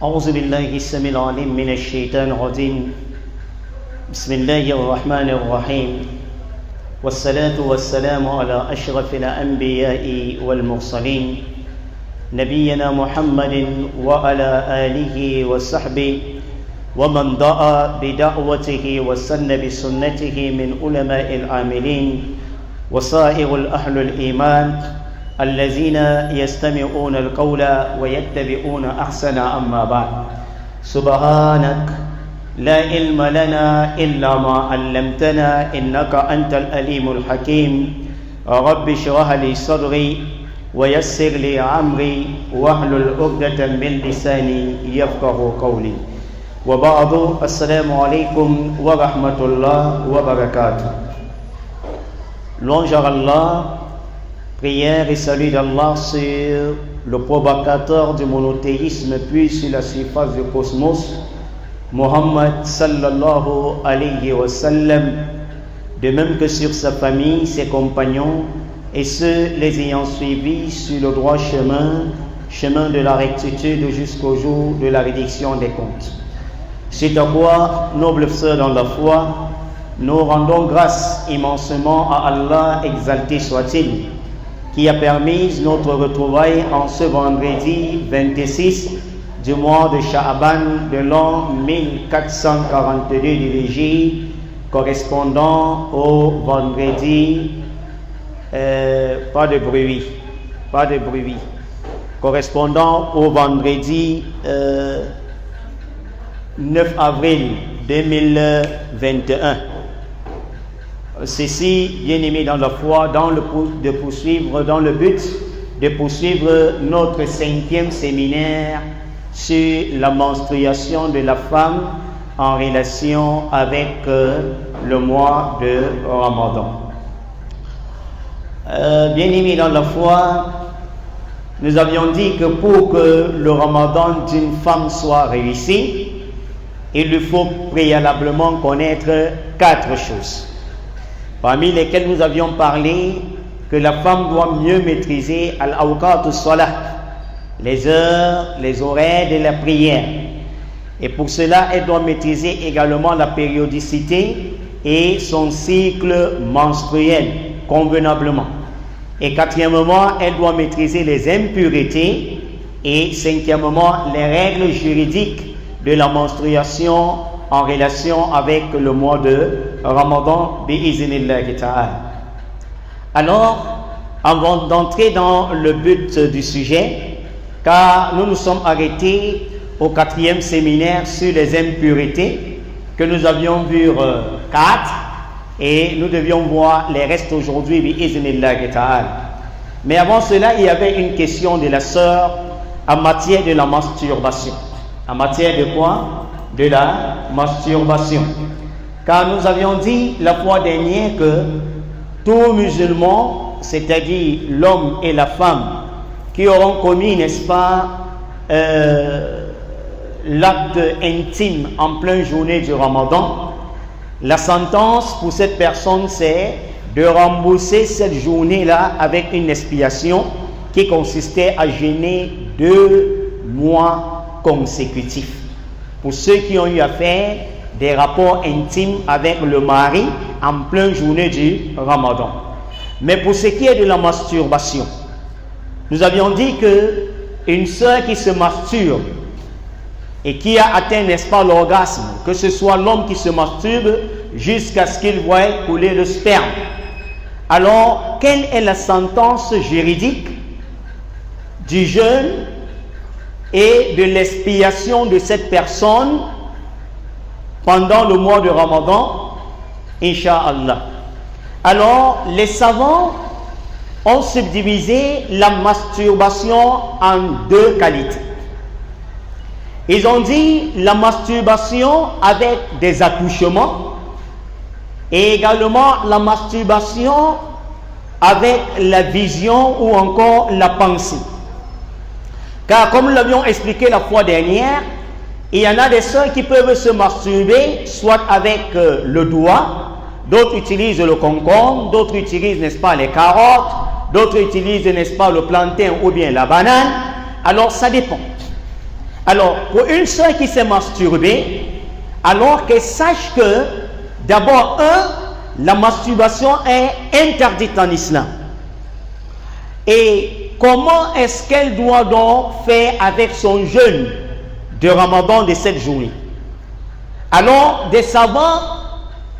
أعوذ بالله السميع العليم من الشيطان الرجيم بسم الله الرحمن الرحيم والصلاة والسلام على أشرف الأنبياء والمرسلين نبينا محمد وعلى آله وصحبه ومن دعا بدعوته وسن بسنته من علماء العاملين وسائر الأهل الإيمان الذين يستمعون القول ويتبعون أحسن. أما بعد سبحانك لا علم لنا إلا ما علمتنا إنك أنت العليم الحكيم رب اشرح لي صدري ويسر لي أمري واحلل عقدة من لساني يفقهوا قولي وبعد. السلام عليكم ورحمة الله وبركاته. Louange à Allah, prière et salut d'Allah sur le provocateur du monothéisme puis sur la surface du cosmos, Muhammad sallallahu alayhi wa sallam, de même que sur sa famille, ses compagnons et ceux les ayant suivis sur le droit chemin de la rectitude jusqu'au jour de la rédiction des comptes. C'est à quoi, nobles sœurs dans la foi, nous rendons grâce immensément à Allah, exalté soit-il, qui a permis notre retrouvaille en ce vendredi 26 du mois de Sha'aban de l'an 1442 du Hégire, correspondant au vendredi pas de bruit, correspondant au vendredi 9 avril 2021. Ceci, bien-aimés dans la foi, dans le but de poursuivre notre 5e séminaire sur la menstruation de la femme en relation avec le mois de Ramadan. Bien-aimés dans la foi, nous avions dit que pour que le Ramadan d'une femme soit réussi, il lui faut préalablement connaître 4 choses, parmi lesquelles nous avions parlé que la femme doit mieux maîtriser al-awqat as-salah, les heures, les horaires de la prière, et pour cela elle doit maîtriser également la périodicité et son cycle menstruel convenablement, et 4e, elle doit maîtriser les impuretés, et 5e, les règles juridiques de la menstruation en relation avec le mois de Ramadan bi'iznillahi ta'ala. Alors, avant d'entrer dans le but du sujet, car nous nous sommes arrêtés au 4e séminaire sur les impuretés, que nous avions vu 4, et nous devions voir les restes aujourd'hui bi'iznillahi ta'ala. Mais avant cela, il y avait une question de la sœur en matière de la masturbation. En matière de quoi? De la masturbation. Car nous avions dit la fois dernière que tout musulman, c'est-à-dire l'homme et la femme, qui auront commis, n'est-ce pas, l'acte intime en pleine journée du Ramadan, la sentence pour cette personne, c'est de rembourser cette journée-là avec une expiation qui consistait à jeûner 2 mois consécutifs. Pour ceux qui ont eu à faire des rapports intimes avec le mari en pleine journée du Ramadan. Mais pour ce qui est de la masturbation, nous avions dit que une sœur qui se masturbe et qui a atteint, n'est-ce pas, l'orgasme, que ce soit l'homme qui se masturbe jusqu'à ce qu'il voie couler le sperme, alors quelle est la sentence juridique du jeûne et de l'expiation de cette personne pendant le mois de Ramadan, Inch'Allah? Alors, les savants ont subdivisé la masturbation en 2 qualités. Ils ont dit la masturbation avec des attouchements et également la masturbation avec la vision ou encore la pensée. Car comme nous l'avions expliqué la fois dernière, il y en a des sœurs qui peuvent se masturber soit avec le doigt, d'autres utilisent le concombre, d'autres utilisent, n'est-ce pas, les carottes, d'autres utilisent, n'est-ce pas, le plantain ou bien la banane. Alors ça dépend. Alors, pour une sœur qui s'est masturbée, alors qu'elle sache que, d'abord, la masturbation est interdite en islam. Et comment est-ce qu'elle doit donc faire avec son jeûne de Ramadan de cette journée? Alors, des savants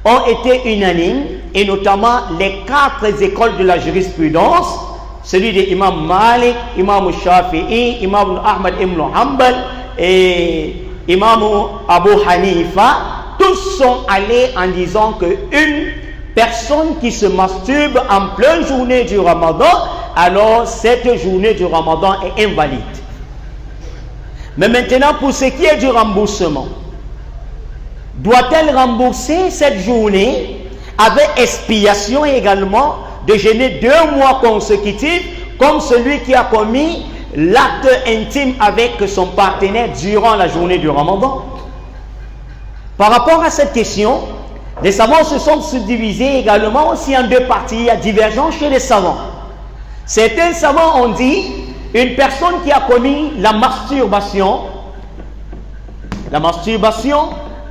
ont été unanimes, et notamment les 4 écoles de la jurisprudence, celui de Imam Malik, Imam Shafi'i, Imam Ahmad ibn Hanbal et Imam Abu Hanifa, tous sont allés en disant qu'une personne qui se masturbe en pleine journée du Ramadan, alors cette journée du Ramadan est invalide. Mais maintenant, pour ce qui est du remboursement, doit-elle rembourser cette journée avec expiation également de jeûner 2 mois consécutifs comme celui qui a commis l'acte intime avec son partenaire durant la journée du Ramadan? Par rapport à cette question, les savants se sont subdivisés également aussi en 2 parties. Il y a divergence chez les savants. Certains savants ont dit une personne qui a commis la masturbation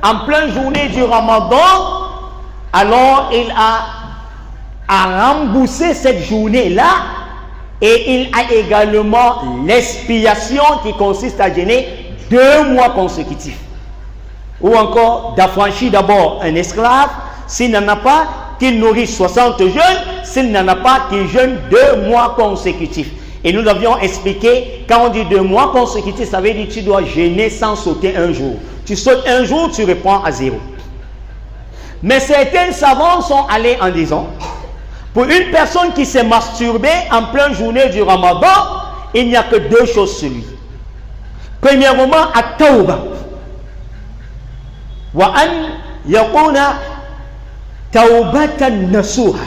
en pleine journée du Ramadan, alors il a remboursé cette journée-là, et il a également l'expiation qui consiste à jeûner 2 mois consécutifs. Ou encore d'affranchir d'abord un esclave, s'il n'en a pas, qu'il nourrisse 60 jeunes, s'il n'en a pas, qu'il jeûne 2 mois consécutifs. Et nous avions expliqué, quand on dit 2 mois consécutifs, ça veut dire que tu dois jeûner sans sauter un jour. Tu sautes un jour, tu reprends à 0. Mais certains savants sont allés en disant, pour une personne qui s'est masturbée en pleine journée du Ramadan, il n'y a que 2 choses sur lui. Premièrement, at-tawba. Wa an yakuna tawbatan nasuha.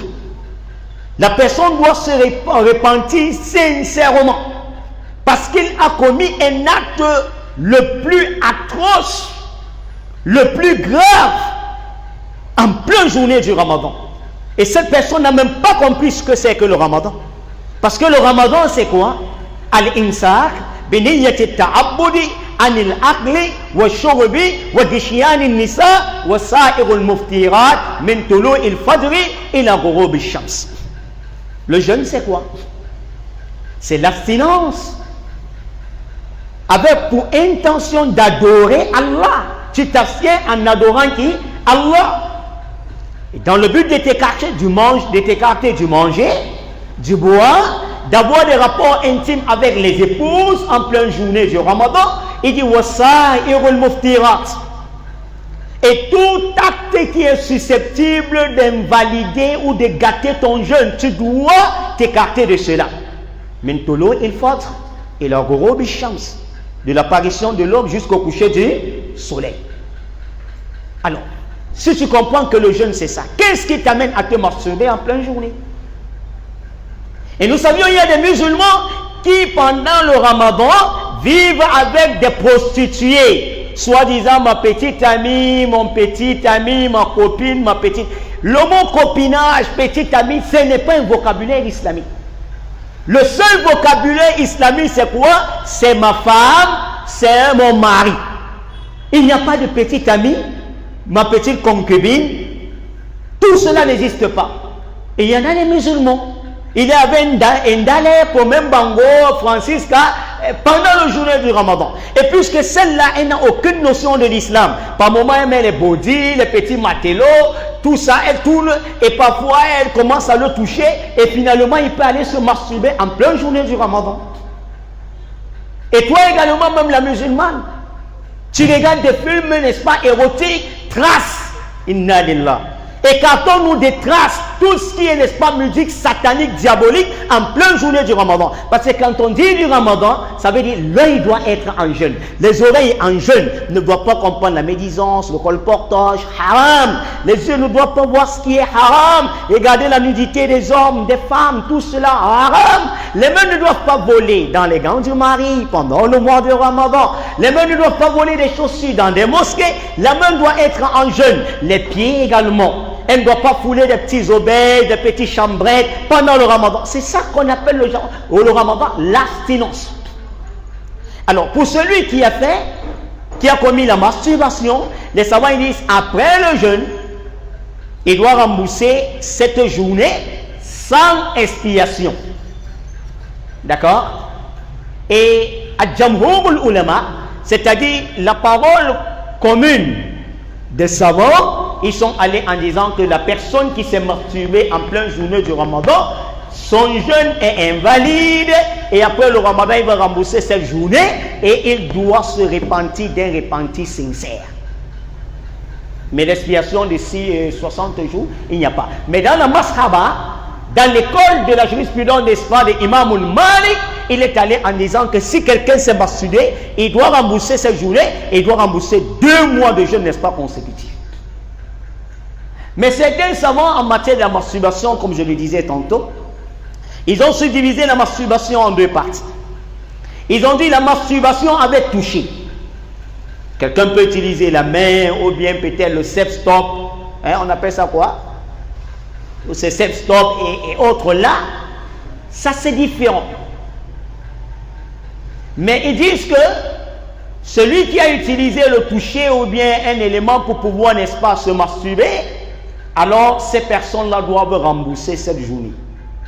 La personne doit se repentir sincèrement parce qu'il a commis un acte le plus atroce, le plus grave en pleine journée du Ramadan. Et cette personne n'a même pas compris ce que c'est que le Ramadan. Parce que le Ramadan, c'est quoi? Al-insaq biniyati ta'abbudi anil aqli wa shurbi wa gishyani nisa wa sa'irul muftirat min tulu'il fajri ila ghurubi shams. Le jeûne, c'est quoi? C'est l'abstinence avec pour intention d'adorer Allah. Tu t'abstiens en adorant qui? Allah. Et dans le but de t'écarter du manger, du boire, d'avoir des rapports intimes avec les épouses en pleine journée du Ramadan, il dit wasa'irul muftirat. Et tout acte qui est susceptible d'invalider ou de gâter ton jeûne, tu dois t'écarter de cela. Min tulu'il fajr ila ghurubi shams, de l'apparition de l'aube jusqu'au coucher du soleil. Alors, si tu comprends que le jeûne c'est ça, qu'est-ce qui t'amène à te masturber en pleine journée? Et nous savions il y a des musulmans qui pendant le Ramadan vivent avec des prostituées, soi-disant ma petite amie, mon petit ami, ma copine, ma petite. Le mot copinage, petite amie, ce n'est pas un vocabulaire islamique. Le seul vocabulaire islamique c'est quoi? C'est ma femme, c'est mon mari. Il n'y a pas de petite amie, ma petite concubine. Tout cela n'existe pas. Et il y en a des musulmans. Il y avait un dalé pour même Bango, Francisca, pendant le journée du Ramadan. Et puisque celle-là, elle n'a aucune notion de l'islam. Par moment, elle met les bodys, les petits matelots, tout ça, elle tourne, et parfois, elle commence à le toucher, et finalement, il peut aller se masturber en pleine journée du Ramadan. Et toi également, même la musulmane, tu regardes des films, n'est-ce pas, érotiques, traces, inna lillah. Écartons-nous des traces, tout ce qui est, n'est-ce pas, musique satanique, diabolique, en pleine journée du Ramadan. Parce que quand on dit du Ramadan, ça veut dire l'œil doit être en jeûne. Les oreilles en jeûne ne doivent pas comprendre la médisance, le colportage, haram. Les yeux ne doivent pas voir ce qui est haram. Regarder la nudité des hommes, des femmes, tout cela, haram. Les mains ne doivent pas voler dans les gants du mari pendant le mois de Ramadan. Les mains ne doivent pas voler des chaussures dans des mosquées. La main doit être en jeûne. Les pieds également. Elle ne doit pas fouler des petits obèles, des petits chambrettes pendant le Ramadan. C'est ça qu'on appelle le Ramadan l'abstinence. Alors, pour celui qui a commis la masturbation, les savants ils disent, après le jeûne, il doit rembourser cette journée sans expiation. D'accord? Et à Jamhour ulama, c'est-à-dire la parole commune des savants, ils sont allés en disant que la personne qui s'est masturbée en pleine journée du Ramadan, son jeûne est invalide et après le Ramadan, il va rembourser cette journée et il doit se repentir d'un repentir sincère. Mais l'expiation d'ici 60 jours, il n'y a pas. Mais dans la Mashaba, dans l'école de la jurisprudence d'Espa de Imam al-Malik, il est allé en disant que si quelqu'un s'est masturbé, il doit rembourser cette journée et il doit rembourser 2 mois de jeûne, n'est-ce pas, consécutifs. Mais certains savants en matière de la masturbation, comme je le disais tantôt, ils ont subdivisé la masturbation en 2 parties. Ils ont dit la masturbation avec toucher. Quelqu'un peut utiliser la main ou bien peut-être le sex-stop. On appelle ça quoi? C'est sex-stop et autres là. Ça c'est différent. Mais ils disent que celui qui a utilisé le toucher ou bien un élément pour pouvoir, n'est-ce pas, se masturber, alors ces personnes-là doivent rembourser cette journée.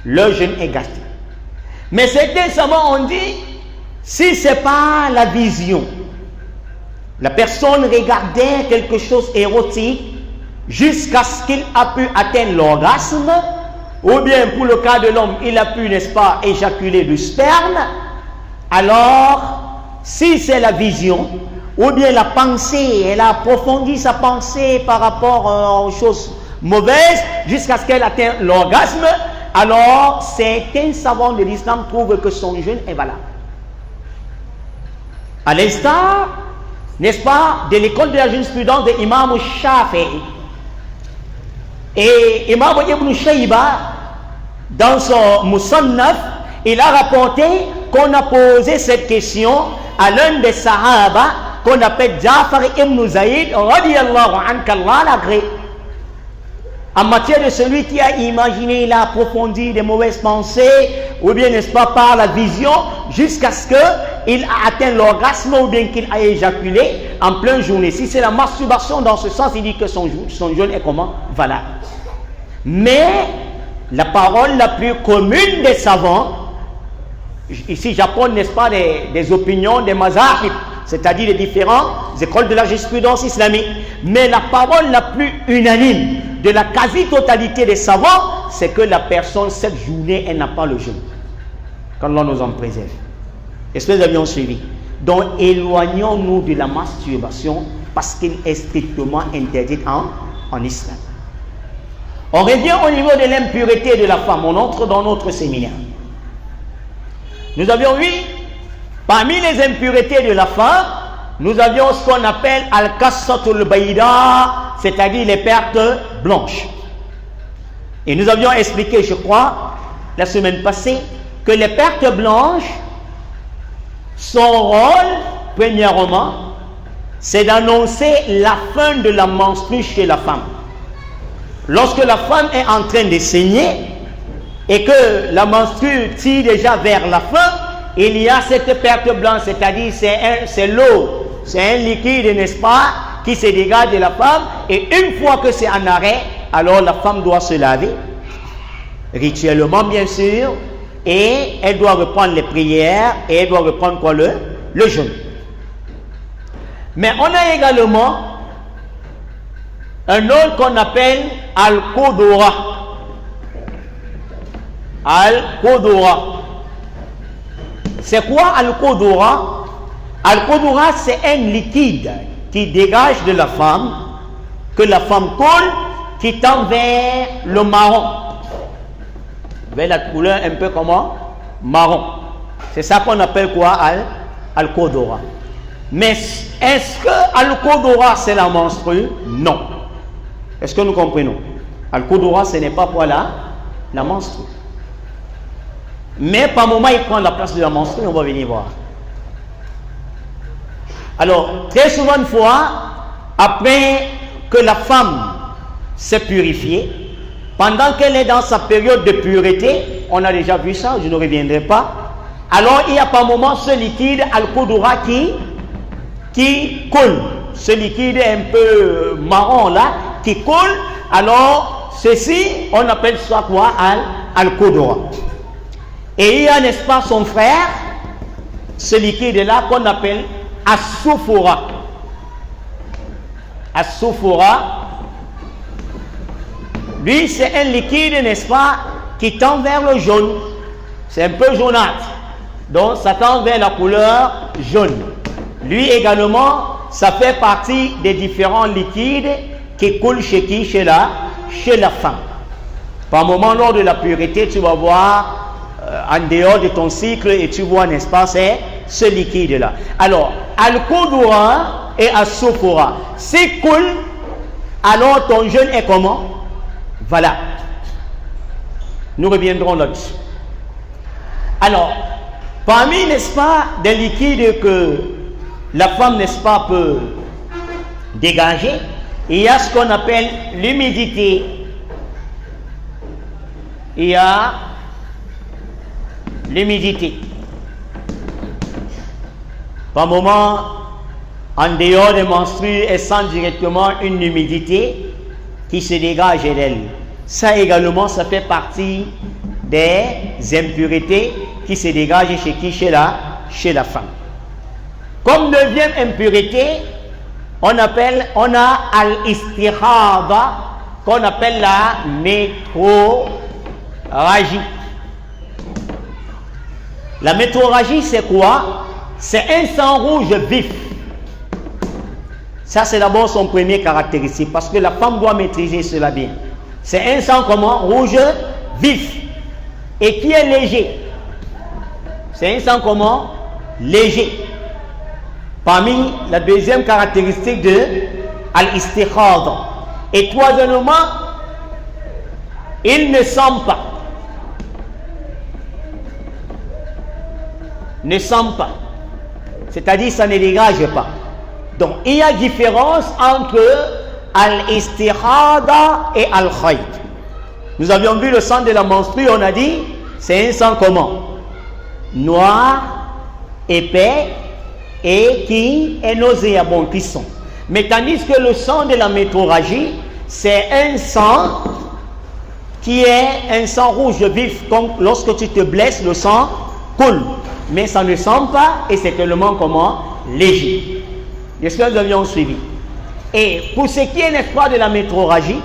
Le jeûne est gâté. Mais certains savants ont dit, si ce n'est pas la vision, la personne regardait quelque chose érotique jusqu'à ce qu'il a pu atteindre l'orgasme, ou bien pour le cas de l'homme, il a pu, n'est-ce pas, éjaculer du sperme, alors, si c'est la vision, ou bien la pensée, elle a approfondi sa pensée par rapport aux choses mauvaises jusqu'à ce qu'elle atteigne l'orgasme, alors certains savants de l'islam trouvent que son jeûne est valable. À l'instar, n'est-ce pas, de l'école de la jurisprudence de Imam Shafi'i. Et Imam Ibn Shayba, dans son Musannaf, il a rapporté qu'on a posé cette question à l'un des Sahaba qu'on appelle Ja'far ibn Zayd, radiyallahu anhu, qu'Allah l'agrée. En matière de celui qui a imaginé, il a approfondi des mauvaises pensées, ou bien, n'est-ce pas, par la vision, jusqu'à ce qu'il a atteint l'orgasme, ou bien qu'il a éjaculé en pleine journée. Si c'est la masturbation, dans ce sens, il dit que son jeûne est comment? Valable. Mais, la parole la plus commune des savants, ici j'apprends, n'est-ce pas, des opinions des mazahib, c'est-à-dire les différentes écoles de la jurisprudence islamique, mais la parole la plus unanime de la quasi-totalité des savants, c'est que la personne, cette journée, elle n'a pas le jeûne. Qu'Allah nous en préserve. Est-ce que nous avions suivi? Donc, éloignons-nous de la masturbation parce qu'il est strictement interdit en islam. On revient au niveau de l'impureté de la femme. On entre dans notre séminaire. Nous avions vu, parmi les impuretés de la femme, nous avions ce qu'on appelle al-kassatul bayda, c'est-à-dire les pertes blanches. Et nous avions expliqué, je crois, la semaine passée, que les pertes blanches, son rôle, premièrement, c'est d'annoncer la fin de la menstrue chez la femme. Lorsque la femme est en train de saigner et que la menstrue tire déjà vers la fin, il y a cette perte blanche, c'est-à-dire c'est l'eau, c'est un liquide, n'est-ce pas, qui se dégage de la femme, et une fois que c'est en arrêt, alors la femme doit se laver, rituellement bien sûr, et elle doit reprendre les prières, et elle doit reprendre quoi, le jeûne. Mais on a également un autre qu'on appelle Al-Qudura. Al-Qudura. C'est quoi Al-Qudura? Al-Qudura, c'est un liquide qui dégage de la femme, que la femme colle, qui tend vers le marron. Vers la couleur un peu comment? Marron. C'est ça qu'on appelle quoi? Al-Qudura. Mais est-ce que Al-Qudura c'est la menstrue? Non. Est-ce que nous comprenons? Al-Qudura ce n'est pas quoi là? La menstrue. Mais par moment il prend la place de la menstrue, on va venir voir. Alors, très souvent une fois, après que la femme s'est purifiée, pendant qu'elle est dans sa période de pureté, on a déjà vu ça, je ne reviendrai pas, alors il y a par moment ce liquide al-qudura qui coule. Ce liquide un peu marron là, qui coule, alors ceci, on appelle ça quoi? Al-qudura. Et il y a, n'est-ce pas, son frère, ce liquide-là qu'on appelle as-sufura. As-sufura, lui, c'est un liquide, n'est-ce pas, qui tend vers le jaune. C'est un peu jaunâtre. Donc, ça tend vers la couleur jaune. Lui également, ça fait partie des différents liquides qui coulent chez qui? Chez la femme. Par moment, lors de la pureté, tu vas voir en dehors de ton cycle et tu vois, n'est-ce pas, c'est ce liquide-là. Alors, al-qudura et as-sufura, s'il coule, alors ton jeûne est comment? Voilà. Nous reviendrons là-dessus. Alors, parmi, n'est-ce pas, des liquides que la femme, n'est-ce pas, peut dégager, il y a ce qu'on appelle l'humidité. Il y a l'humidité. Par moment, en dehors des menstrues, elle sent directement une humidité qui se dégage d'elle. Ça également, ça fait partie des impuretés qui se dégagent chez qui? Chez la femme. Comme neuvième impureté, on a al-istihada, qu'on appelle la métrorragie. La métrorragie, c'est quoi? C'est un sang rouge vif. Ça, c'est d'abord son premier caractéristique, parce que la femme doit maîtriser cela bien. C'est un sang comment? Rouge vif. Et qui est léger. C'est un sang comment? Léger. Parmi la deuxième caractéristique de al-istihada. Et troisièmement, il ne sent pas. Ne sent pas. C'est-à-dire, ça ne dégage pas. Donc, il y a différence entre al-istihada et al-khayd. Nous avions vu le sang de la menstrue, on a dit, c'est un sang comment? Noir, épais, et qui est nauséabond, qui sont. Mais tandis que le sang de la métrorragie, c'est un sang qui est un sang rouge vif. Donc, lorsque tu te blesses, le sang coule. Mais ça ne sent pas et c'est tellement comment? Léger. Est-ce que nous avions suivi? Et pour ce qui est, n'est-ce pas, de la métrorragie,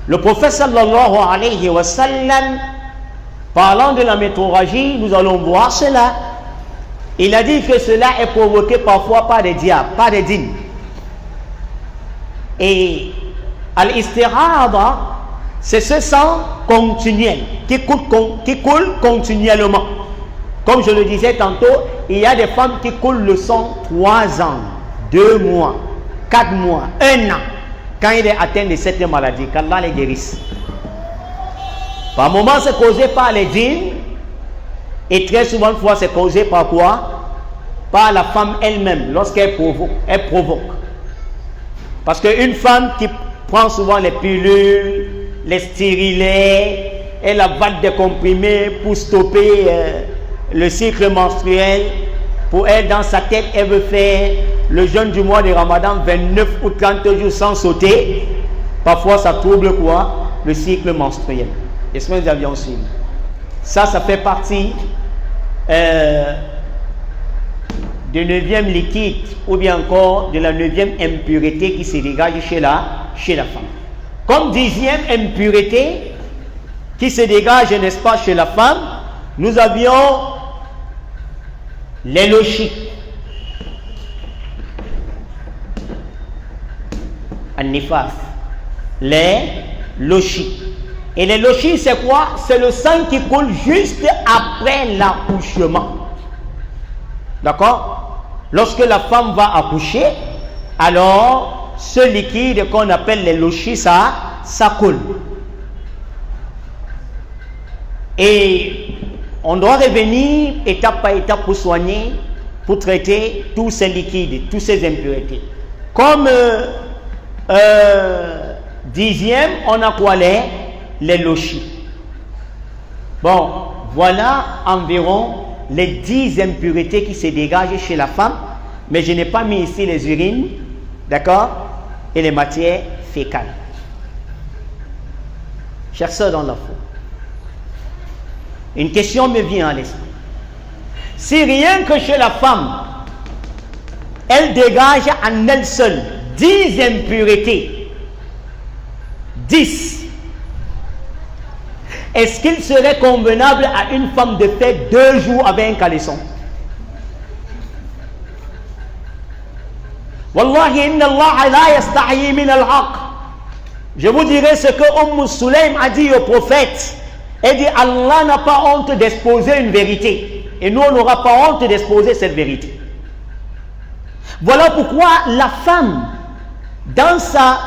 le prophète sallallahu alayhi wa sallam, parlant de la métrorragie, nous allons voir cela. Il a dit que cela est provoqué parfois par des diables, par des djinns. Et al-istihada, c'est ce sang continuel qui coule continuellement. Comme je le disais tantôt, il y a des femmes qui coulent le sang 3 ans, 2 mois, 4 mois, 1 an, quand il est atteint de cette maladie, qu'Allah les guérisse. Par moments, c'est causé par les djinns, et très souvent, fois, c'est causé par quoi? Par la femme elle-même, lorsqu'elle provoque. Parce qu'une femme qui prend souvent les pilules, les stérilets, elle avale des comprimés pour stopper le cycle menstruel. Pour elle, dans sa tête, elle veut faire le jeûne du mois de Ramadan 29 ou 30 jours sans sauter. Parfois, ça trouble quoi? Le cycle menstruel. Est-ce que nous avions suivi? Ça fait partie du 9e liquide ou bien encore de la 9e impureté qui se dégage chez la femme. Comme 10e impureté qui se dégage, n'est-ce pas, chez la femme, nous avions les lochis. An-nifas. Les lochis. Et les lochis, c'est quoi? C'est le sang qui coule juste après l'accouchement. D'accord? Lorsque la femme va accoucher, alors ce liquide qu'on appelle les lochis, ça coule. Et on doit revenir étape par étape pour soigner, pour traiter tous ces liquides, toutes ces impuretés. Comme 10e, on a quoi? Les lochis. Bon, voilà environ les 10 impuretés qui se dégagent chez la femme, mais je n'ai pas mis ici les urines, d'accord, et les matières fécales. Chers sœurs dans la foi, une question me vient à l'esprit. Si rien que chez la femme, elle dégage en elle seule 10 impuretés, 10, est-ce qu'il serait convenable à une femme de faire 2 jours avec un caleçon? Wallahi inna Allah la yastahi min al-haq. Je vous dirai ce que Sulaym a dit au prophète. Elle dit Allah n'a pas honte d'exposer une vérité. Et nous on n'aura pas honte d'exposer cette vérité. Voilà pourquoi la femme, dans sa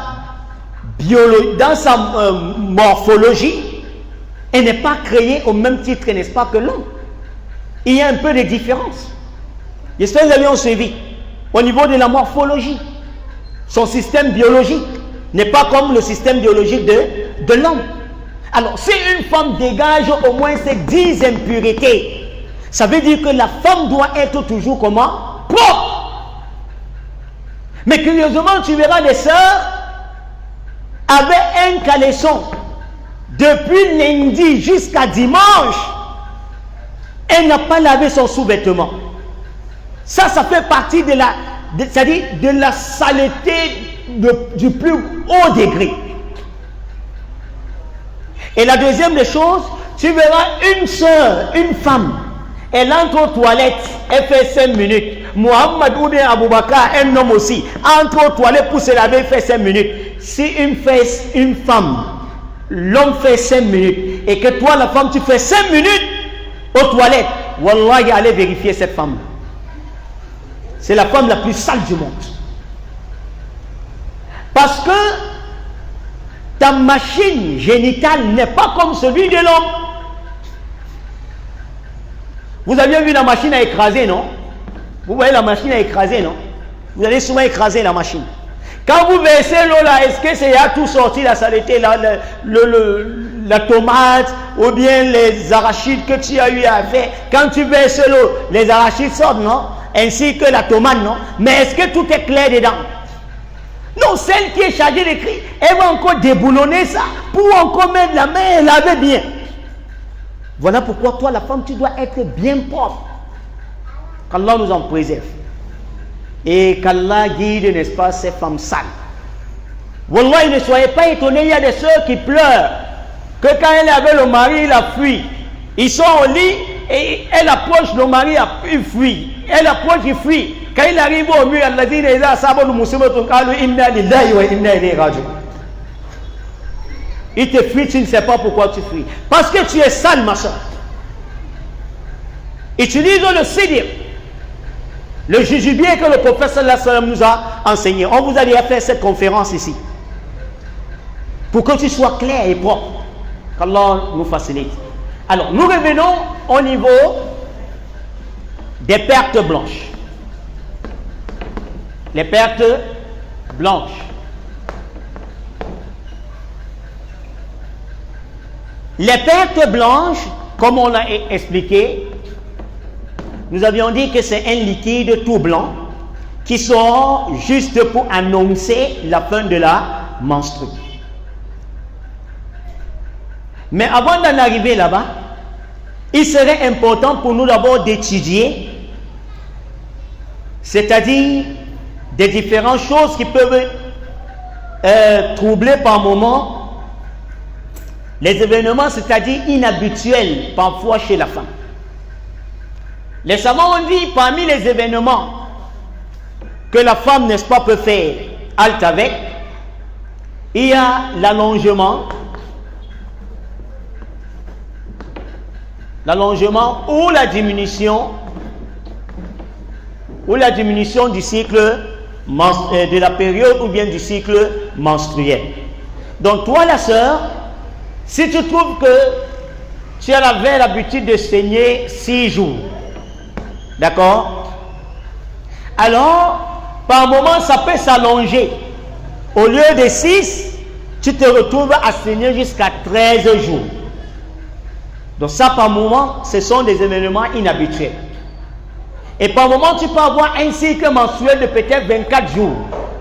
biologie, dans sa morphologie, elle n'est pas créée au même titre, n'est-ce pas, que l'homme. Il y a un peu de différence. J'espère que vous avez suivi. Au niveau de la morphologie, son système biologique n'est pas comme le système biologique de l'homme. Alors, si une femme dégage au moins ces 10 impuretés, ça veut dire que la femme doit être toujours comment? Propre. Mais curieusement, tu verras des sœurs avec un caleçon depuis lundi jusqu'à dimanche, elle n'a pas lavé son sous-vêtement. Ça fait partie de la saleté du plus haut degré. Et la deuxième des choses, tu verras une sœur, une femme, elle entre aux toilettes, elle fait 5 minutes. Mohamed ou bien Aboubakar, un homme aussi, entre aux toilettes pour se laver, il fait 5 minutes. Si une femme, l'homme fait 5 minutes, et que toi, la femme, tu fais 5 minutes aux toilettes, Wallahi, allez vérifier cette femme. C'est la femme la plus sale du monde. Parce que ta machine génitale n'est pas comme celui de l'homme. Vous avez vu la machine à écraser, non? Vous voyez la machine à écraser, non? Vous allez souvent écraser la machine. Quand vous versez l'eau là, est-ce que c'est à tout sorti la saleté, la tomate ou bien les arachides que tu as eu à faire? Quand tu verses l'eau, les arachides sortent, non? Ainsi que la tomate, non? Mais est-ce que tout est clair dedans? Non, celle qui est chargée d'écrire, elle va encore déboulonner ça pour encore mettre la main et laver bien. Voilà pourquoi toi, la femme, tu dois être bien propre. Qu'Allah nous en préserve. Et qu'Allah guide, n'est-ce pas, ces femmes sales. Wallah, ne soyez pas étonnés, il y a des sœurs qui pleurent. Que quand elle est avec le mari, il a fui. Ils sont au lit et elle approche, le mari, il fuit. Elle approche, il fuit. Quand il arrive au mur, Allah dit, il te fuit, tu ne sais pas pourquoi tu fuis. Parce que tu es sale, ma soeur. Utilisons le sidir, le jujubier que le prophète sallallahu alayhi wa sallam nous a enseigné. On vous a déjà fait cette conférence ici. Pour que tu sois clair et propre. Qu'Allah nous facilite. Alors, nous revenons au niveau des pertes blanches. Les pertes blanches. Les pertes blanches, comme on l'a expliqué, nous avions dit que c'est un liquide tout blanc qui sort juste pour annoncer la fin de la menstruation. Mais avant d'en arriver là-bas, il serait important pour nous d'abord d'étudier, c'est-à-dire des différentes choses qui peuvent troubler par moment les événements, c'est-à-dire inhabituels parfois chez la femme. Les savants ont dit parmi les événements que la femme, n'est-ce pas, peut faire halte avec, il y a l'allongement ou la diminution du cycle de la période ou bien du cycle menstruel. Donc toi la sœur, si tu trouves que tu avais l'habitude de saigner 6 jours, d'accord, alors par moment ça peut s'allonger. Au lieu de 6, tu te retrouves à saigner jusqu'à 13 jours. Donc ça, par moment, ce sont des événements inhabituels. Et par moment, tu peux avoir un cycle menstruel de peut-être 24 jours.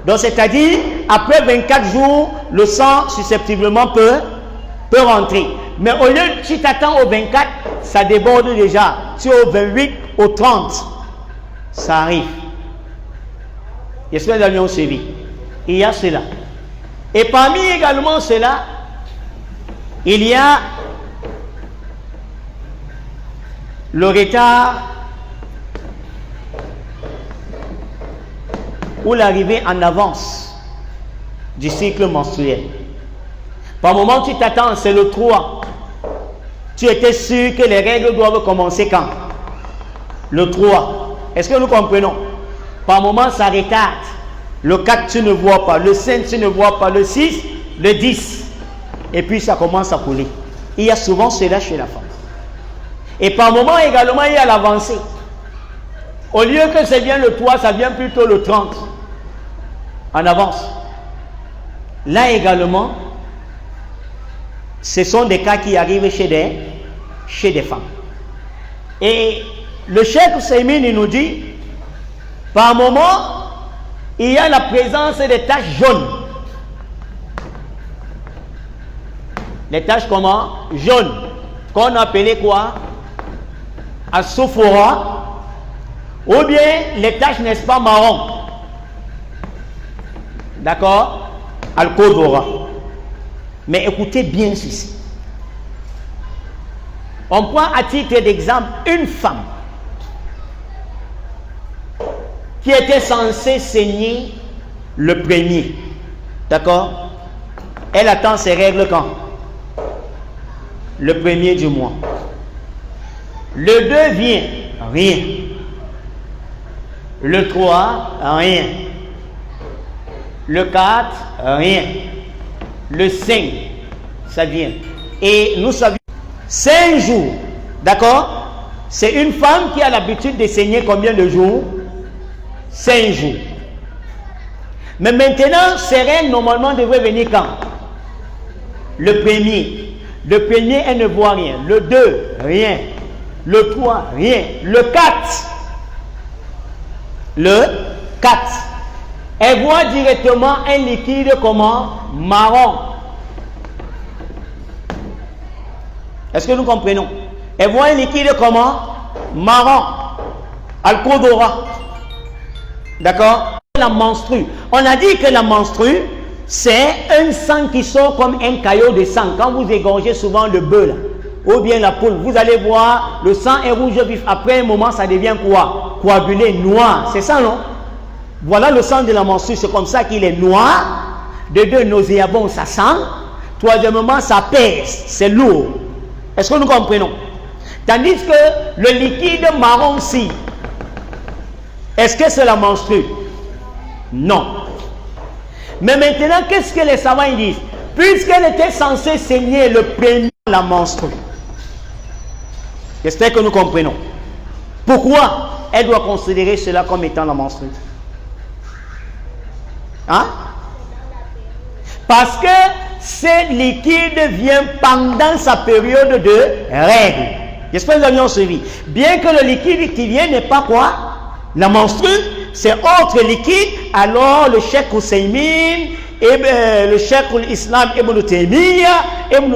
Donc c'est-à-dire, après 24 jours, le sang susceptiblement peut rentrer. Mais au lieu, tu t'attends au 24, ça déborde déjà. Tu es au 28, au 30. Ça arrive. J'espère que nous avons suivi. Il y a cela. Et parmi également cela, il y a le retard ou l'arrivée en avance du cycle menstruel. Par moment, tu t'attends, c'est le 3. Tu étais sûr que les règles doivent commencer quand? Le 3. Est-ce que nous comprenons? Par moment, ça retarde. Le 4, tu ne vois pas. Le 5, tu ne vois pas. Le 6, le 10. Et puis, ça commence à couler. Il y a souvent cela chez la femme. Et par moment, également, il y a l'avancée. Au lieu que c'est bien le 3, ça vient plutôt le 30. En avance. Là également, ce sont des cas qui arrivent chez des femmes. Et le Cheikh Ousseymine, il nous dit, par moment, il y a la présence des taches jaunes. Les taches comment? Jaunes. Qu'on appelait quoi? Asophora. Ou bien les taches, n'est-ce pas, marron. D'accord? Al-Kodora. Mais écoutez bien ceci. On prend à titre d'exemple une femme qui était censée saigner le premier. D'accord? Elle attend ses règles quand? Le premier du mois. Le 2 vient, rien. Le 3, rien. Le 4, rien. Le 5, ça vient. Et nous savions 5 jours. D'accord? C'est une femme qui a l'habitude de saigner combien de jours? 5 jours. Mais maintenant, ces règles normalement devraient venir quand? Le premier. Le premier, elle ne voit rien. Le 2, rien. Le 3, rien. Le 4. Le 4. Elle voit directement un liquide comment? Marron. Est-ce que nous comprenons? Elle voit un liquide comment? Marron. Al-Kodora. D'accord? La menstrue. On a dit que la menstrue, c'est un sang qui sort comme un caillot de sang. Quand vous égorgez souvent le bœuf, là, ou bien la poule, vous allez voir, le sang est rouge vif. Après un moment, ça devient quoi? Coagulé, noir. C'est ça, non? Voilà le sang de la menstrue. C'est comme ça qu'il est noir. De 2, nauséabond, ça sent. Troisièmement, ça pèse. C'est lourd. Est-ce que nous comprenons? Tandis que le liquide marron-ci, est-ce que c'est la menstrue? Non. Mais maintenant, qu'est-ce que les savants disent? Puisqu'elle était censée saigner le premier, la menstrue. J'espère que nous comprenons. Pourquoi elle doit considérer cela comme étant la menstrue? Hein? Parce que ce liquide vient pendant sa période de règle. J'espère que nous avions suivi. Bien que le liquide qui vient n'est pas quoi? La menstrue, c'est autre liquide. Alors le Cheikh Ousseymine, le Cheikh l'Islam Ibn Taymiyyah,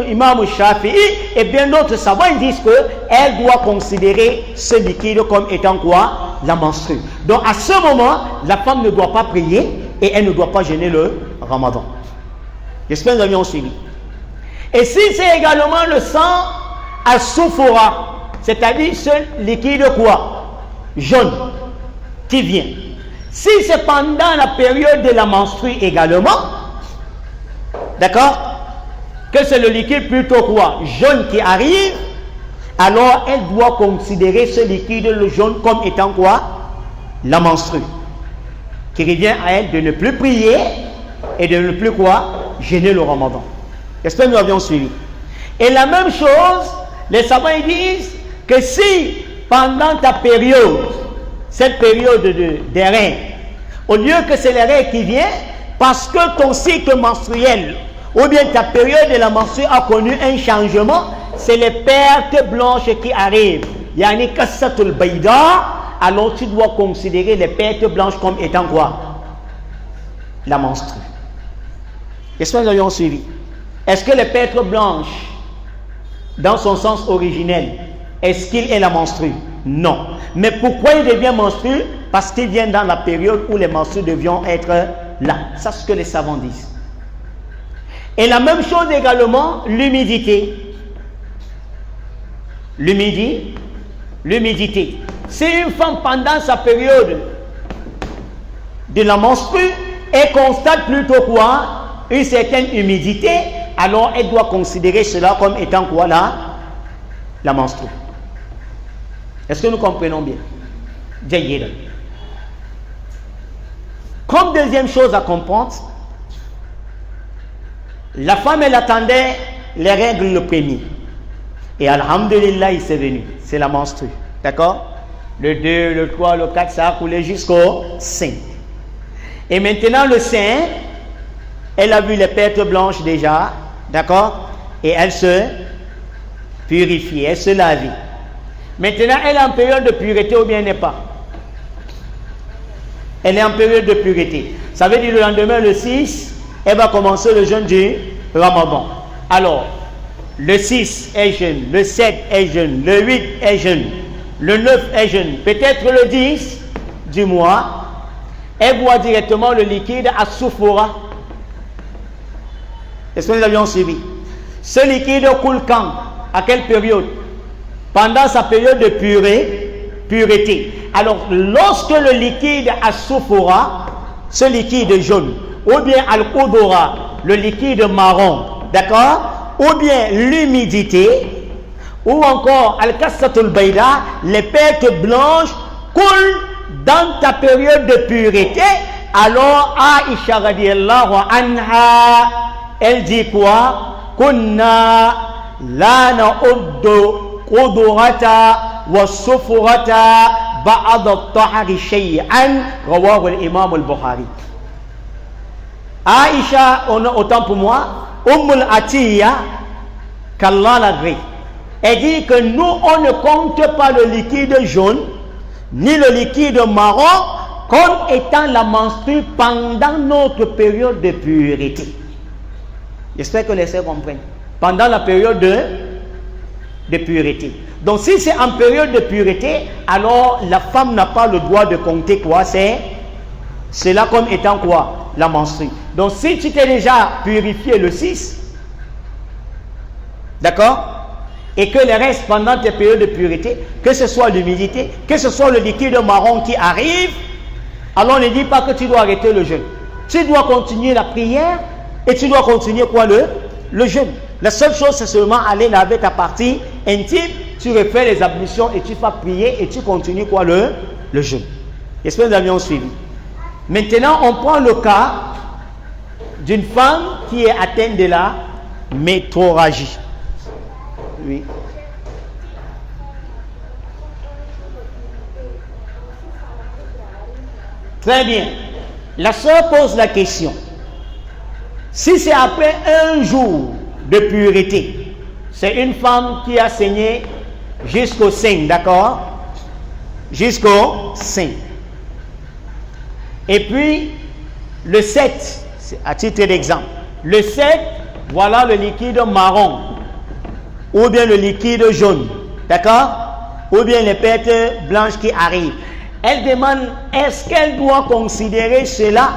Imam Shafi'i et bien d'autres savants disent qu'elle doit considérer ce liquide comme étant quoi? La menstrue. Donc à ce moment, la femme ne doit pas prier et elle ne doit pas gêner le Ramadan. J'espère que nous avions suivi. Et si c'est également le sang à sophora, c'est-à-dire ce liquide quoi? Jaune, qui vient. Si c'est pendant la période de la menstrue également, d'accord, que c'est le liquide plutôt quoi? Jaune qui arrive, alors elle doit considérer ce liquide, le jaune, comme étant quoi? La menstrue. Qui revient à elle de ne plus prier et de ne plus quoi? Gêner le Ramadan. J'espère que nous avions suivi. Et la même chose, les savants disent que si pendant ta période, cette période des règles, au lieu que c'est les règles qui viennent, parce que ton cycle menstruel ou bien ta période de la menstruation a connu un changement, c'est les pertes blanches qui arrivent. Yani kassatul bayda, alors tu dois considérer les pertes blanches comme étant quoi? La menstruation. Est-ce que nous avions suivi? Est-ce que les pertes blanches, dans son sens originel, est-ce qu'il est la menstruation? Non. Mais pourquoi il devient menstrueux? Parce qu'il vient dans la période où les menstrues devions être là. C'est ce que les savants disent. Et la même chose également, l'humidité. L'humidité. Si une femme pendant sa période de la menstruation, elle constate plutôt quoi? Une certaine humidité, alors elle doit considérer cela comme étant quoi là? La menstruation. Est-ce que nous comprenons bien? Comme deuxième chose à comprendre, la femme elle attendait les règles le premier. Et alhamdulillah, il s'est venu. C'est la menstruation. D'accord? Le 2, le 3, le 4, ça a coulé jusqu'au 5. Et maintenant le 5, elle a vu les pertes blanches déjà. D'accord? Et elle se purifie, elle se lave. Maintenant, elle est en période de pureté ou bien elle n'est pas? Elle est en période de pureté. Ça veut dire le lendemain, le 6, elle va commencer le jeûne du Ramadan. Alors, le 6 est jeûne, le 7 est jeûne, le 8 est jeûne, le 9 est jeûne. Peut-être le 10 du mois, elle boit directement le liquide à Soufora. Est-ce que nous avions suivi? Ce liquide coule quand? À quelle période? Pendant sa période de pureté. Alors, lorsque le liquide à Soufora, ce liquide jaune, ou bien al-odora, le liquide marron, d'accord? Ou bien l'humidité, ou encore al-kassatul bayda, les pertes blanches coulent dans ta période de pureté, alors Aïcha radiyallahu anha, elle dit quoi? Kunna la na'uddu qudurata wa sufurata ba'ad at-tahari shay'an, rawahu al-imam al-Bukhari. Aïcha, autant pour moi, Atiya, qu'Allah l'agrée. Elle dit que nous, on ne compte pas le liquide jaune, ni le liquide marron, comme étant la menstruation pendant notre période de pureté. J'espère que les sœurs comprennent. Pendant la période de pureté. Donc si c'est en période de pureté, alors la femme n'a pas le droit de compter quoi? C'est là comme étant quoi? La menstruation. Donc si tu t'es déjà purifié le 6, d'accord? Et que le reste pendant tes périodes de pureté, que ce soit l'humidité, que ce soit le liquide marron qui arrive, alors ne dis pas que tu dois arrêter le jeûne. Tu dois continuer la prière et tu dois continuer quoi? Le jeûne. La seule chose, c'est seulement aller laver ta partie intime, tu refais les ablutions et tu vas prier et tu continues quoi? Le jeûne. Est-ce que nous avions suivi? Maintenant, on prend le cas d'une femme qui est atteinte de la métrorragie. Oui. Très bien. La sœur pose la question. Si c'est après un jour de pureté, c'est une femme qui a saigné jusqu'au sein, d'accord? Jusqu'au sein. Et puis, le 7, à titre d'exemple, le 7, voilà le liquide marron, ou bien le liquide jaune, d'accord? Ou bien les pertes blanches qui arrivent. Elle demande, est-ce qu'elle doit considérer cela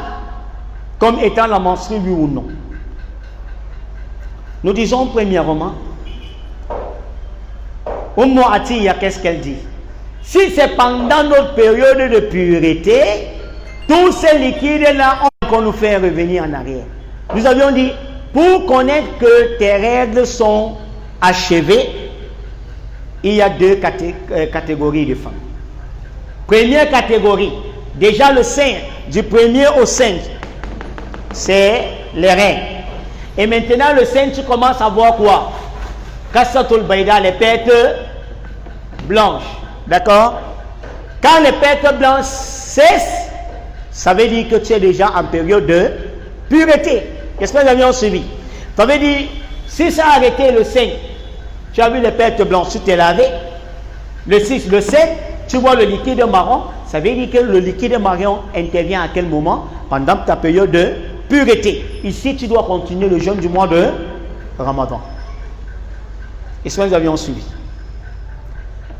comme étant la menstruation, oui ou non? Nous disons premièrement, Atiya, qu'est-ce qu'elle dit? Si c'est pendant notre période de pureté, tous ces liquides-là, on nous fait revenir en arrière. Nous avions dit, pour connaître que tes règles sont achevées, il y a deux catégories de femmes. Première catégorie, déjà le sein, du 1er au 5, c'est les règles. Et maintenant le 5, tu commences à voir quoi? Kassatul bayda, les pertes blanches. D'accord? Quand les pertes blanches cessent, ça veut dire que tu es déjà en période de pureté. Qu'est-ce que nous avions suivi? Ça veut dire, si ça a arrêté le 5, tu as vu les pertes blanches, tu t'es lavé. Le 6, le 7, tu vois le liquide marron. Ça veut dire que le liquide marron intervient à quel moment? Pendant ta période de pureté. Ici, tu dois continuer le jeûne du mois de Ramadan. Et ça, nous avions suivi.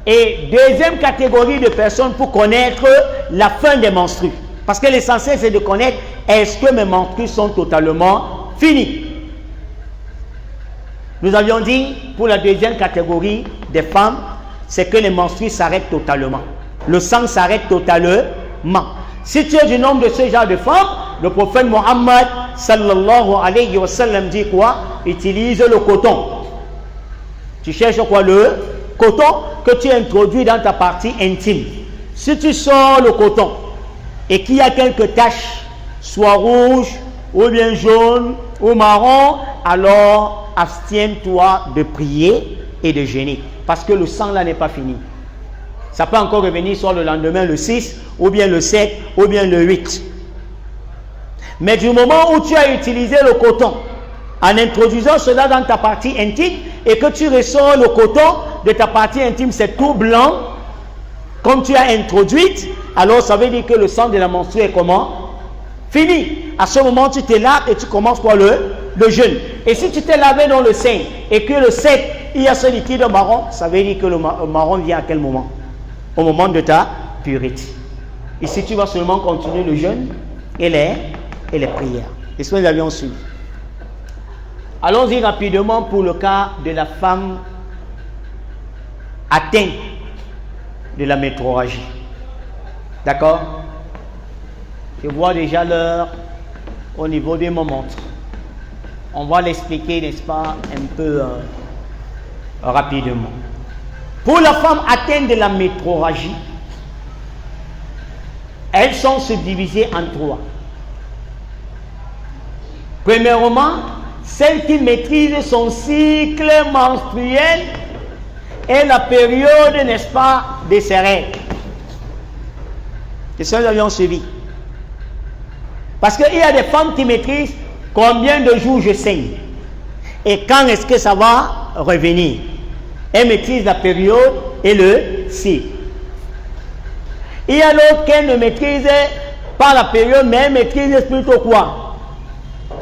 Et deuxième catégorie de personnes pour connaître la fin des menstrues. Parce que l'essentiel, c'est de connaître est-ce que mes menstrues sont totalement finies. Nous avions dit, pour la deuxième catégorie des femmes, c'est que les menstrues s'arrêtent totalement. Le sang s'arrête totalement. Si tu es du nombre de ce genre de femmes, le prophète Mohammed sallallahu alayhi wa sallam dit quoi? Utilise le coton. Tu cherches quoi? Le coton que tu introduis dans ta partie intime. Si tu sors le coton et qu'il y a quelques taches, soit rouges, ou bien jaunes, ou marron, alors abstiens-toi de prier et de jeûner. Parce que le sang là n'est pas fini. Ça peut encore revenir soit le lendemain, le 6, ou bien le 7, ou bien le 8. Mais du moment où tu as utilisé le coton, en introduisant cela dans ta partie intime, et que tu ressors le coton de ta partie intime, c'est tout blanc, comme tu as introduit, alors ça veut dire que le sang de la menstrue est comment? Fini. À ce moment, tu te laves et tu commences par le jeûne. Et si tu t'es lavé dans le 5 et que le 7, il y a ce liquide marron, ça veut dire que le marron vient à quel moment? Au moment de ta pureté. Ici, tu vas seulement continuer le jeûne et les prières. Et ce que nous avions suivi. Allons-y rapidement pour le cas de la femme atteinte de la métrorragie. D'accord? Je vois déjà l'heure au niveau de mon montre. On va l'expliquer, n'est-ce pas, un peu rapidement. Pour la femme atteinte de la métrorragie, elles sont subdivisées en 3. Premièrement, celle qui maîtrise son cycle menstruel et la période, n'est-ce pas, de ses règles. C'est ça que nous avions suivi. Parce qu'il y a des femmes qui maîtrisent combien de jours je saigne et quand est-ce que ça va revenir. Elles maîtrisent la période et le cycle. Il y a d'autres qui ne maîtrisent pas la période, mais elles maîtrisent plutôt quoi?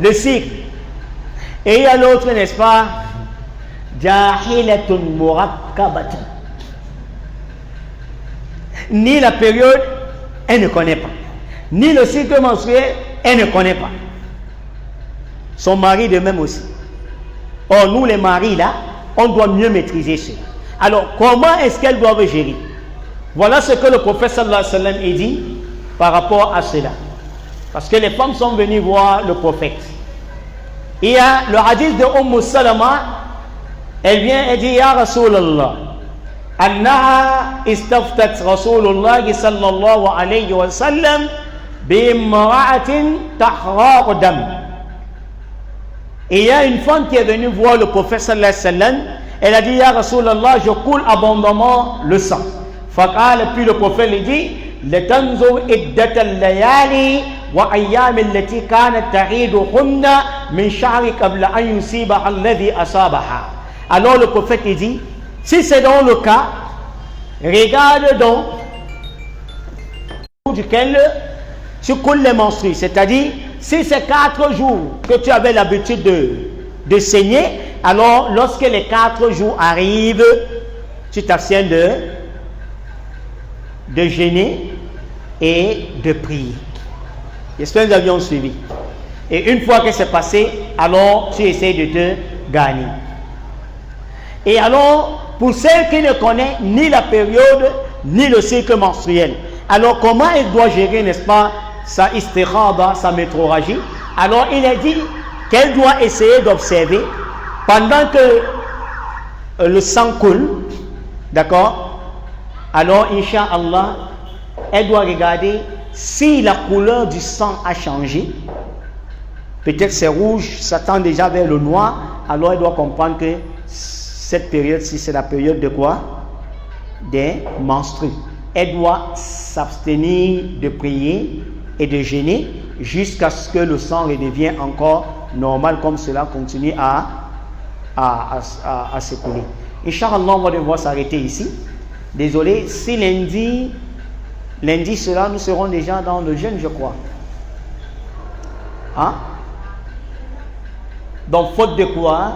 Le cycle. Et il y a l'autre, n'est-ce pas? Jahilatun murakkabatun. Ni la période, elle ne connaît pas. Ni le cycle menstruel, elle ne connaît pas. Son mari de même aussi. Or, nous les maris là, on doit mieux maîtriser cela. Alors, comment est-ce qu'elles doivent gérer? Voilà ce que le prophète sallallahu alayhi wa sallam a dit par rapport à cela. Parce que les femmes sont venues voir le prophète. Il y a le hadith de Salama. Elle vient et dit, Ya Rasulallah, Annaha istaftat Rasulullah sallallahu alayhi wa sallam bimra'atin tahraq dam. Et il y a une femme qui est venue voir le prophète sallallahu alayhi wa sallam. Elle a dit, Ya Rasulallah, je coule abondamment le sang. Faqala, puis le prophète lui dit, Letanzur iddat al-layali wa ayyam allati kanat ta'iduhunna min sha'ri qabla an yusiba alladhi asabaha. Alors le prophète lui dit, si c'est dans le cas, regarde donc duquel tu coules les menstrues, c'est-à-dire si c'est 4 jours que tu avais l'habitude de saigner, alors lorsque les 4 jours arrivent, tu t'abstiens de jeûner et de prier. J'espère que nous avions suivi. Et une fois que c'est passé, alors tu essaies de te gagner. Et alors, pour celle qui ne connaît ni la période, ni le cycle menstruel, alors comment elle doit gérer, n'est-ce pas, sa istihada, sa métrorragie? Alors il est dit qu'elle doit essayer d'observer pendant que le sang coule, d'accord? Alors, Inch'Allah, elle doit regarder si la couleur du sang a changé. Peut-être c'est rouge, ça tend déjà vers le noir, alors elle doit comprendre que cette période-ci, c'est la période de quoi? Des menstrues. Elle doit s'abstenir de prier et de jeûner jusqu'à ce que le sang redevienne encore normal comme cela continue à s'écouler. Inch'Allah, on va devoir s'arrêter ici. Désolé, si lundi cela, nous serons déjà dans le jeûne, je crois. Hein? Donc, faute de quoi,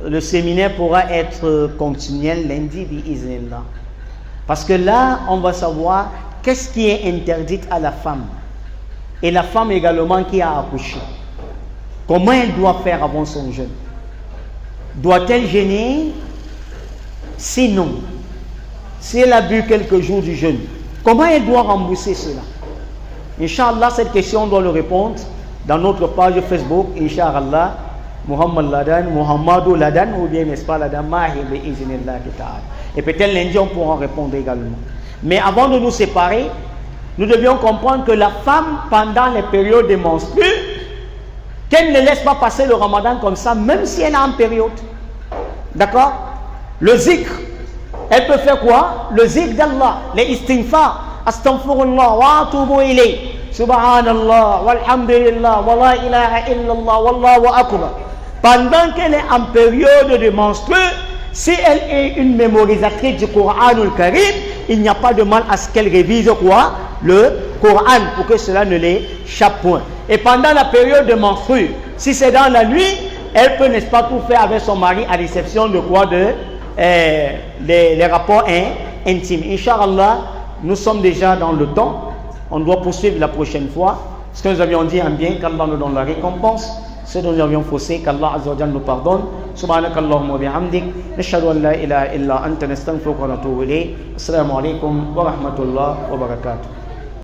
le séminaire pourra être continuel lundi, bi'iznillah. Parce que là, on va savoir qu'est-ce qui est interdit à la femme. Et la femme également qui a accouché. Comment elle doit faire avant son jeûne? Doit-elle jeûner? Sinon, si elle a bu quelques jours du jeûne, comment elle doit rembourser cela? Inch'Allah, cette question, on doit le répondre dans notre page Facebook, Inch'Allah, Muhammadou Ladan, ou bien, n'est-ce pas, Ladan Mahi, et peut-être lundi, on pourra répondre également. Mais avant de nous séparer, nous devions comprendre que la femme, pendant les périodes de menstrues, qu'elle ne laisse pas passer le ramadan comme ça, même si elle est en période. D'accord? Le zikr, elle peut faire quoi? Le zikr d'Allah, les istighfar, astaghfirullah, wa atubu ilayh, subhanallah, walhamdulillah, wa la ilaha illallah, wallahu akbar. Pendant qu'elle est en période de menstrues, si elle est une mémorisatrice du Coran al-Karim, il n'y a pas de mal à ce qu'elle révise quoi? Le Coran, pour que cela ne l'échappe point. Et pendant la période de menstrues, si c'est dans la nuit, elle peut, n'est-ce pas, tout faire avec son mari à l'exception de quoi? Les rapports intimes. Inch'Allah, nous sommes déjà dans le temps. On doit poursuivre la prochaine fois. Ce que nous avions dit en bien, qu'Allah nous donne la récompense. Ce dont nous avions faussé, qu'Allah Azza wa Jalla nous pardonne. Subhanakallahumma wa bihamdik. Nashhadu an la ilaha illa anta nastaghfiruka wa natubu ilayk. Assalamu alaikum wa rahmatullah wa barakatuh.